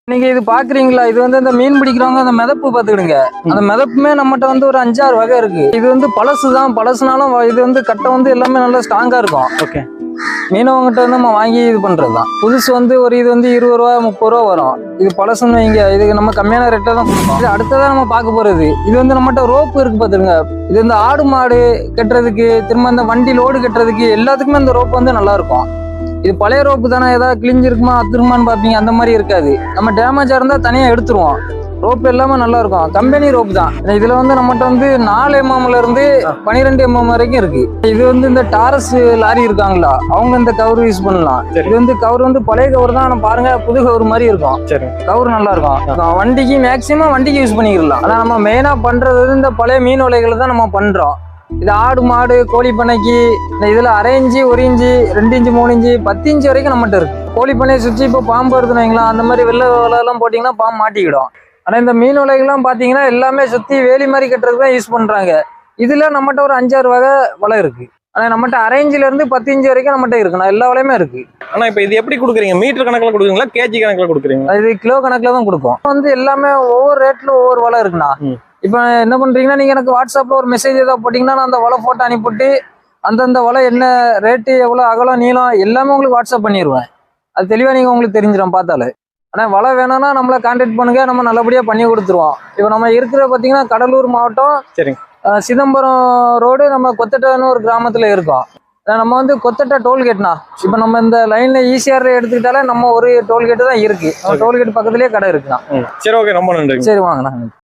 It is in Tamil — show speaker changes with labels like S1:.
S1: நீங்க இது பாக்குறீங்களா? இது வந்து இந்த மீன் பிடிக்கிறவங்க அந்த மிதப்பு பாத்துக்கிடுங்க. அந்த மிதப்புமே நம்மகிட்ட வந்து ஒரு 5-6 வகை இருக்கு. இது வந்து பழசுதான். பழசுனாலும் இது வந்து கட்டை வந்து எல்லாமே நல்லா ஸ்ட்ராங்கா இருக்கும்.
S2: ஓகே.
S1: மீனவங்கிட்ட வந்து நம்ம வாங்கி இது பண்றதுதான். புதுசு வந்து ஒரு இது வந்து 20 ரூபா 30 ரூபா வரும். இது பழசுன்னு வைங்க, இதுக்கு நம்ம கம்மியான ரேட்ல தான் கொடுப்போம். இது அடுத்ததான் நம்ம பார்க்க போறது. இது வந்து நம்மகிட்ட ரோப்பு இருக்கு பாத்துருங்க. இது இந்த ஆடு மாடு கட்டுறதுக்கு, திரும்ப இந்த வண்டி லோடு கட்டுறதுக்கு எல்லாத்துக்குமே இந்த ரோப்பு வந்து நல்லா இருக்கும். இது பழைய ரோப்பு தானே, ஏதாவது கிழிஞ்சிருக்குமா அத்துருமான்னு பாப்பீங்க, அந்த மாதிரி இருக்காது. நம்ம டேமேஜா இருந்தா தனியா எடுத்துருவோம். ரோப்பு எல்லாமே நல்லா இருக்கும். கம்பெனி ரோப்பு தான். இதுல வந்து நம்மகிட்ட வந்து 4 mm இருந்து 12 mm வரைக்கும் இருக்கு. இது வந்து இந்த டாரஸ் லாரி இருக்காங்களா, அவங்க இந்த கவர் யூஸ் பண்ணலாம். இது வந்து கவர் வந்து பழைய கவர் தான், ஆனா பாருங்க புது கவர் மாதிரி இருக்கும். கவர் நல்லா இருக்கும். வண்டிக்கு மேக்சிமம் வண்டிக்கு யூஸ் பண்ணிக்கலாம். ஆனா நம்ம மெயினா பண்றது இந்த பழைய மீன் வலைகளை தான் நம்ம பண்றோம். இது ஆடு மாடு கோழி பண்ணைக்கு இந்த இதுல 1/2 inch 1 inch 2 inch 3 inch 10 inch வரைக்கும் நம்மகிட்ட இருக்கு. கோழி பண்ணையை சுற்றி இப்போ பாம்பு வருதுன்னு வைங்களேன், அந்த மாதிரி வெள்ளை வலையெல்லாம் போட்டிங்கன்னா பாம்பு மாட்டிக்கிடும். ஆனா இந்த மீன் வலைகள்லாம் பாத்தீங்கன்னா எல்லாமே சுத்தி வேலி மாதிரி கட்டுறதுக்கு தான் யூஸ் பண்றாங்க. இதுல நம்மகிட்ட ஒரு 5-6 வகை வலை இருக்கு. ஆனா நம்மகிட்ட 1/2 இன்ச்சுல இருந்து 10 இன்ச்சு வரைக்கும் நம்மகிட்ட இருக்கு. நான் எல்லா வலையுமே இருக்கு.
S2: ஆனா இப்ப இது எப்படி கொடுக்குறீங்க? மீட்டர் கணக்குல கொடுக்குறீங்களா, கேஜி கணக்குல கொடுக்குறீங்களா?
S1: இது கிலோ கணக்குல தான் கொடுப்போம். வந்து எல்லாமே ஒவ்வொரு ரேட்ல ஒவ்வொரு வலை இருக்குண்ணா. இப்ப என்ன பண்றீங்கன்னா, நீங்க எனக்கு வாட்ஸ்அப்ல ஒரு மெசேஜ் ஏதாவது போட்டீங்கன்னா நான் அந்த வலை போட்டோ அனுப்பிவிட்டு அந்தந்த வலை என்ன ரேட்டு, எவ்வளவு அகலம் நீளம் எல்லாமே உங்களுக்கு வாட்ஸ்அப் பண்ணிடுவேன். அது தெளிவா நீங்க உங்களுக்கு தெரிஞ்சிடும் பார்த்தாலே. ஆனா வலை வேணும்னா நம்மளை கான்டாக்ட் பண்ணுங்க, நம்ம நல்லபடியா பண்ணி கொடுத்துருவோம். இப்ப நம்ம இருக்கிற பாத்தீங்கன்னா கடலூர் மாவட்டம், சிதம்பரம் ரோடு, நம்ம கொத்தட்டன்னு ஒரு கிராமத்துல இருக்கோம். நம்ம வந்து கொத்தட்ட டோல்கேட்னா, இப்ப நம்ம இந்த லைன்ல ஈசிஆர் எடுத்துக்கிட்டாலே நம்ம ஒரு டோல்கேட் தான் இருக்கு. டோல்கேட் பக்கத்துலயே கடை இருக்குண்ணா.
S2: சரி, ஓகே, ரொம்ப நன்றி.
S1: சரி, வாங்கண்ணா.